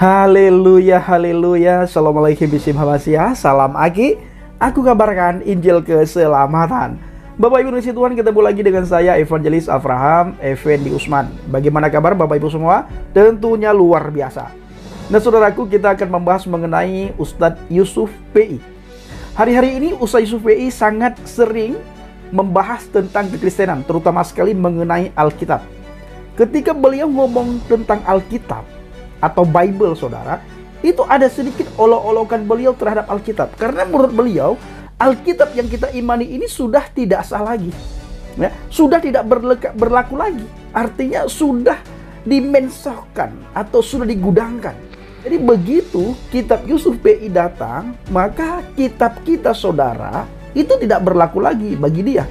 Haleluya, haleluya. Assalamualaikum bisim hamasya. Salam Aki. Aku kabarkan Injil keselamatan. Bapak Ibu Nusi Tuhan, ketemu lagi dengan saya Evangelis Avraham Effendi Usman. Bagaimana kabar Bapak Ibu semua? Tentunya luar biasa. Nah saudaraku, kita akan membahas mengenai Ustadz Yusuf PI. Hari-hari ini Ustadz Yusuf PI sangat sering membahas tentang kekristenan, terutama sekali mengenai Alkitab. Ketika beliau ngomong tentang Alkitab atau Bible, saudara, itu ada sedikit olok-olokan beliau terhadap Alkitab. Karena menurut beliau, Alkitab yang kita imani ini sudah tidak sah lagi, ya, sudah tidak berlaku lagi. Artinya sudah dimensohkan atau sudah digudangkan. Jadi begitu kitab Yusuf PI datang, maka kitab kita, saudara, itu tidak berlaku lagi bagi dia.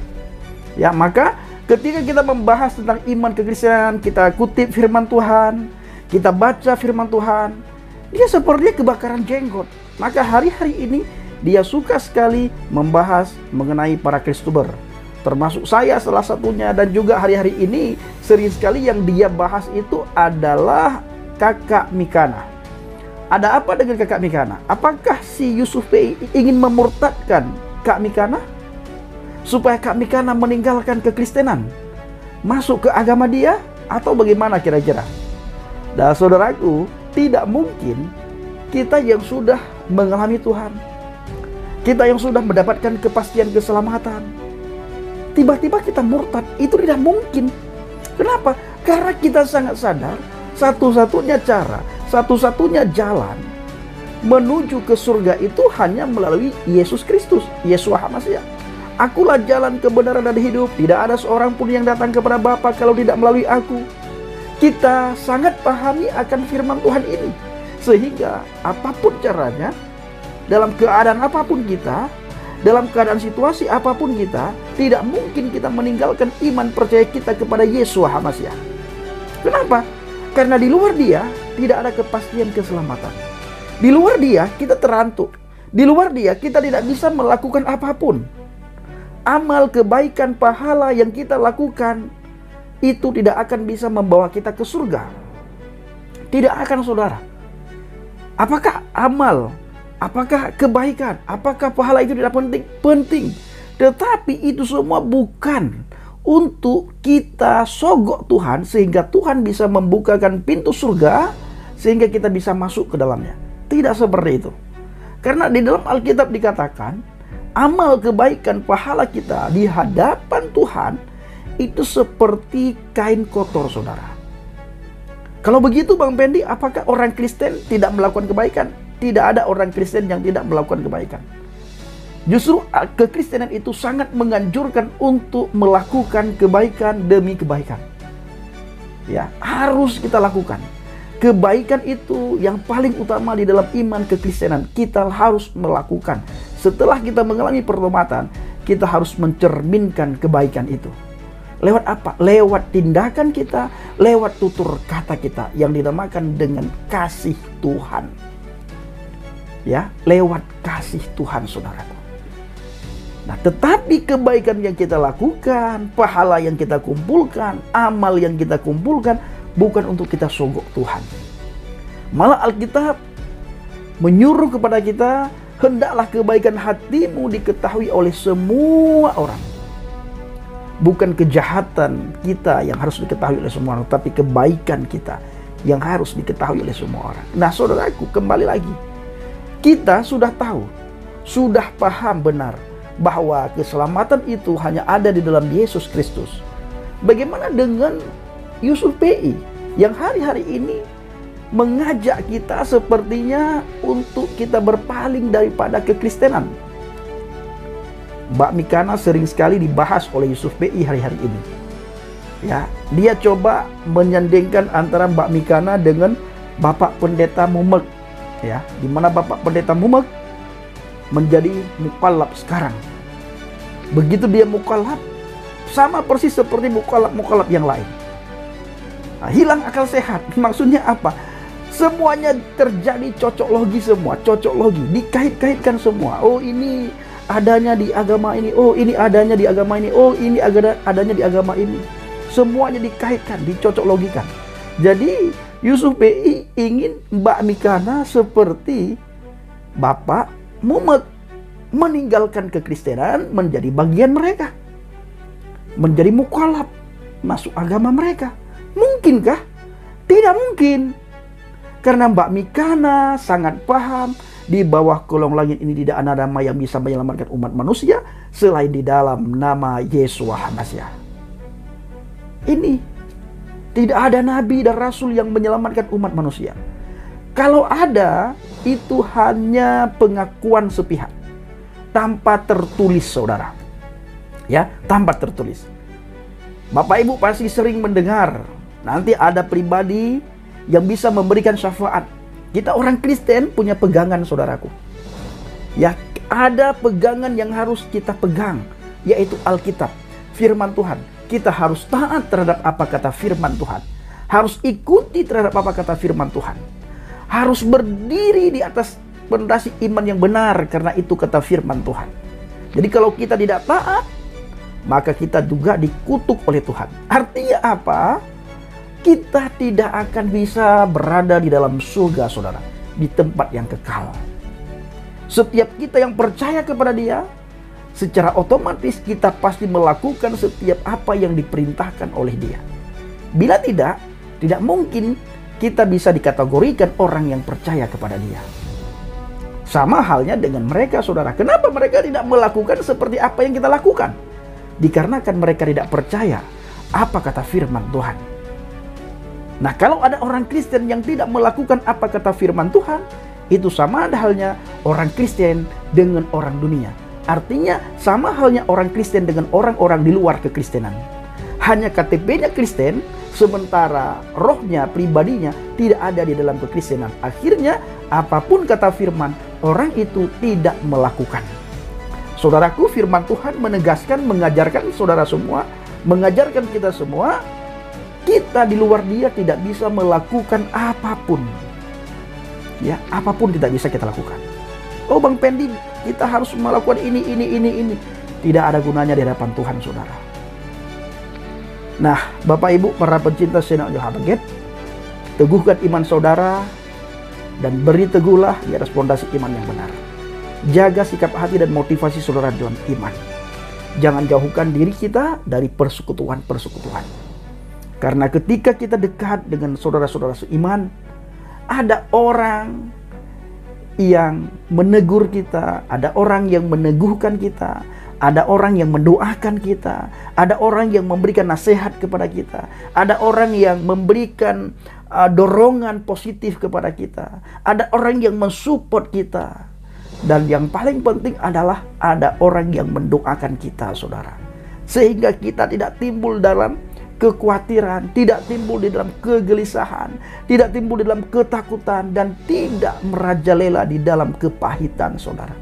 Ya, maka ketika kita membahas tentang iman kekristenan, kita kutip firman Tuhan, kita baca firman Tuhan, dia sepertinya kebakaran jenggot. Maka hari-hari ini dia suka sekali membahas mengenai para Kristuber, termasuk saya salah satunya. Dan juga hari-hari ini sering sekali yang dia bahas itu adalah kakak Mikana. Ada apa dengan kakak Mikana? Apakah si Yusuf PI ingin memurtadkan Kak Mikana supaya Kak Mikana meninggalkan kekristenan, masuk ke agama dia, atau bagaimana kira-kira? Nah saudaraku, tidak mungkin kita yang sudah mengalami Tuhan, kita yang sudah mendapatkan kepastian keselamatan, tiba-tiba kita murtad. Itu tidak mungkin. Kenapa? Karena kita sangat sadar satu-satunya cara, satu-satunya jalan menuju ke surga itu hanya melalui Yesus Kristus, Yeshua HaMashiach. Akulah jalan, kebenaran, dan hidup. Tidak ada seorang pun yang datang kepada Bapa kalau tidak melalui aku. Kita sangat pahami akan firman Tuhan ini, sehingga apapun caranya, dalam keadaan apapun kita, dalam keadaan situasi apapun kita, tidak mungkin kita meninggalkan iman percaya kita kepada Yeshua HaMashiach. Kenapa? Karena di luar dia tidak ada kepastian keselamatan. Di luar dia kita terantuk. Di luar dia kita tidak bisa melakukan apapun. Amal kebaikan, pahala yang kita lakukan itu tidak akan bisa membawa kita ke surga. Tidak akan, saudara. Apakah amal, apakah kebaikan, apakah pahala itu tidak penting? Penting. Tetapi itu semua bukan untuk kita sogok Tuhan sehingga Tuhan bisa membukakan pintu surga sehingga kita bisa masuk ke dalamnya. Tidak seperti itu. Karena di dalam Alkitab dikatakan, amal kebaikan, pahala kita di hadapan Tuhan itu seperti kain kotor, saudara. Kalau begitu Bang Pendi, apakah orang Kristen tidak melakukan kebaikan? Tidak ada orang Kristen yang tidak melakukan kebaikan. Justru kekristenan itu sangat menganjurkan untuk melakukan kebaikan demi kebaikan. Ya, harus kita lakukan. Kebaikan itu yang paling utama di dalam iman kekristenan. Kita harus melakukan. Setelah kita mengalami pertobatan, kita harus mencerminkan kebaikan itu. Lewat apa? Lewat tindakan kita, lewat tutur kata kita yang dinamakan dengan kasih Tuhan. Ya, lewat kasih Tuhan, saudaraku. Nah, tetapi kebaikan yang kita lakukan, pahala yang kita kumpulkan, amal yang kita kumpulkan, bukan untuk kita sogok Tuhan. Malah Alkitab menyuruh kepada kita, hendaklah kebaikan hatimu diketahui oleh semua orang. Bukan kejahatan kita yang harus diketahui oleh semua orang, tapi kebaikan kita yang harus diketahui oleh semua orang. Nah saudaraku, kembali lagi, kita sudah tahu, sudah paham benar bahwa keselamatan itu hanya ada di dalam Yesus Kristus. Bagaimana dengan Yusuf PI yang hari-hari ini mengajak kita sepertinya untuk kita berpaling daripada kekristenan? Mbak Mikana sering sekali dibahas oleh Yusuf PI hari-hari ini. Ya, dia coba menyandingkan antara Mbak Mikana dengan Bapak Pendeta Mumek. Ya, di mana Bapak Pendeta Mumek menjadi mukallaf sekarang. Begitu dia mukallaf, sama persis seperti mukallaf yang lain. Nah, hilang akal sehat. Maksudnya apa? Semuanya terjadi cocok logi semua, cocok logi, dikait-kaitkan semua. Oh, ini adanya di agama ini, oh ini adanya di agama ini, oh ini adanya di agama ini. Semuanya dikaitkan, dicocok logikan. Jadi Yusuf PI ingin Mbak Mikana seperti Bapak Muhammad, meninggalkan kekristenan, menjadi bagian mereka, menjadi mukhalaf, masuk agama mereka. Mungkinkah? Tidak mungkin. Karena Mbak Mikana sangat paham, di bawah kolong langit ini tidak ada nama yang bisa menyelamatkan umat manusia selain di dalam nama Yeshua HaMashiach. Ini tidak ada nabi dan rasul yang menyelamatkan umat manusia. Kalau ada, itu hanya pengakuan sepihak tanpa tertulis, saudara. Ya, tanpa tertulis. Bapak Ibu pasti sering mendengar, nanti ada pribadi yang bisa memberikan syafaat. Kita orang Kristen punya pegangan, saudaraku. Ya, ada pegangan yang harus kita pegang, yaitu Alkitab, firman Tuhan. Kita harus taat terhadap apa kata firman Tuhan. Harus ikuti terhadap apa kata firman Tuhan. Harus berdiri di atas pondasi iman yang benar, karena itu kata firman Tuhan. Jadi kalau kita tidak taat, maka kita juga dikutuk oleh Tuhan. Artinya apa? Kita tidak akan bisa berada di dalam surga, saudara, di tempat yang kekal. Setiap kita yang percaya kepada Dia, secara otomatis kita pasti melakukan setiap apa yang diperintahkan oleh Dia. Bila tidak mungkin kita bisa dikategorikan orang yang percaya kepada Dia. Sama halnya dengan mereka, saudara. Kenapa mereka tidak melakukan seperti apa yang kita lakukan? Dikarenakan mereka tidak percaya apa kata firman Tuhan. Nah, kalau ada orang Kristen yang tidak melakukan apa kata firman Tuhan, itu sama halnya orang Kristen dengan orang dunia. Artinya sama halnya orang Kristen dengan orang-orang di luar kekristenan. Hanya KTP-nya Kristen, sementara rohnya, pribadinya tidak ada di dalam kekristenan. Akhirnya apapun kata firman, orang itu tidak melakukan. Saudaraku, firman Tuhan menegaskan, mengajarkan saudara semua, mengajarkan kita semua, kita di luar Dia tidak bisa melakukan apapun. Ya, apapun tidak bisa kita lakukan. Oh, Bang Pendi, kita harus melakukan ini. Tidak ada gunanya di hadapan Tuhan, saudara. Nah, Bapak Ibu para pencinta channel Yoha Baget, teguhkan iman saudara dan beri teguhlah di atas pondasi iman yang benar. Jaga sikap hati dan motivasi saudara dalam iman. Jangan jauhkan diri kita dari persekutuan-persekutuan. Karena ketika kita dekat dengan saudara-saudara seiman, ada orang yang menegur kita, ada orang yang meneguhkan kita, ada orang yang mendoakan kita, ada orang yang memberikan nasihat kepada kita, ada orang yang memberikan dorongan positif kepada kita, ada orang yang mensupport kita, dan yang paling penting adalah ada orang yang mendoakan kita, saudara, sehingga kita tidak timbul dalam kekhawatiran, tidak timbul di dalam kegelisahan, tidak timbul di dalam ketakutan, dan tidak merajalela di dalam kepahitan, saudara.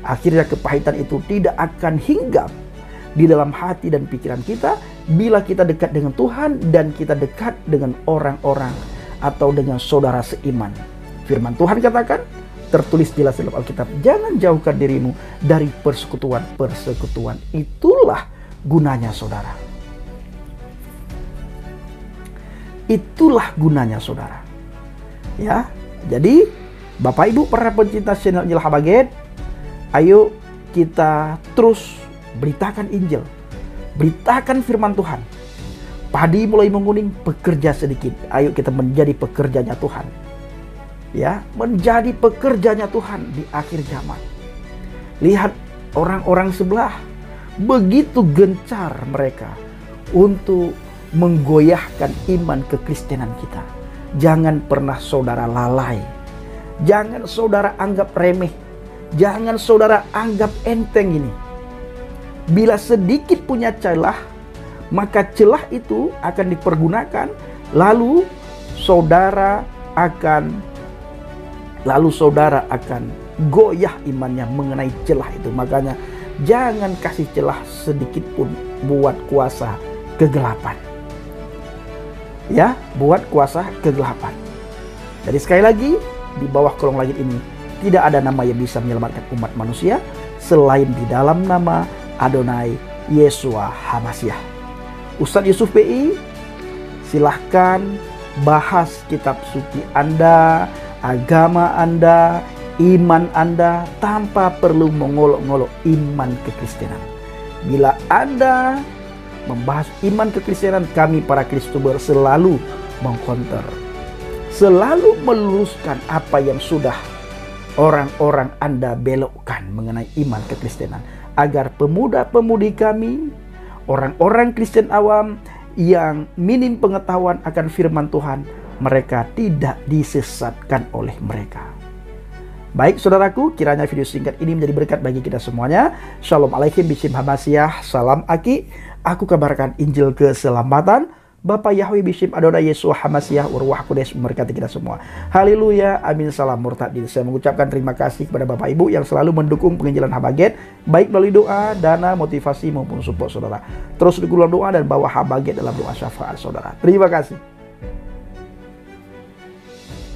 Akhirnya kepahitan itu tidak akan hinggap di dalam hati dan pikiran kita bila kita dekat dengan Tuhan dan kita dekat dengan orang-orang atau dengan saudara seiman. Firman Tuhan katakan, tertulis jelas dalam Alkitab, jangan jauhkan dirimu dari persekutuan-persekutuan. Itulah gunanya, saudara. Itulah gunanya, saudara. Ya, jadi Bapak Ibu para pencinta channel Yoha Baget, ayo kita terus beritakan Injil, beritakan firman Tuhan. Padi mulai menguning, pekerja sedikit. Ayo kita menjadi pekerjanya Tuhan. Ya, menjadi pekerjanya Tuhan di akhir zaman. Lihat orang-orang sebelah, begitu gencar mereka untuk menggoyahkan iman kekristenan kita. Jangan pernah saudara lalai. Jangan saudara anggap remeh. Jangan saudara anggap enteng ini. Bila sedikit punya celah, maka celah itu akan dipergunakan, lalu saudara akan goyah imannya mengenai celah itu. Makanya jangan kasih celah sedikit pun buat kuasa kegelapan. Ya, buat kuasa kegelapan. Jadi sekali lagi, di bawah kolong langit ini tidak ada nama yang bisa menyelamatkan umat manusia selain di dalam nama Adonai Yeshua HaMashiach. Ustadz Yusuf PI, silahkan bahas kitab suci Anda, agama Anda, iman Anda tanpa perlu mengolok-ngolok iman kekristenan. Bila Anda membahas iman kekristenan, kami para Kristober selalu mengkonter, selalu meluruskan apa yang sudah orang-orang Anda belokkan mengenai iman kekristenan, agar pemuda-pemudi kami, orang-orang Kristen awam yang minim pengetahuan akan firman Tuhan, mereka tidak disesatkan oleh mereka. Baik saudaraku, kiranya video singkat ini menjadi berkat bagi kita semuanya. Shalom alaikum bisim hamasiah, salam aki. Aku kabarkan Injil keselamatan. Bapa Yahweh bisim Adonai Yesus Hamasiah Urwah Kudus memberkati kita semua. Haleluya, amin, salam murtadin. Saya mengucapkan terima kasih kepada Bapak Ibu yang selalu mendukung penginjilan Habaget, baik melalui doa, dana, motivasi maupun support saudara. Terus dukung doa dan bawa Habaget dalam doa syafaat saudara. Terima kasih.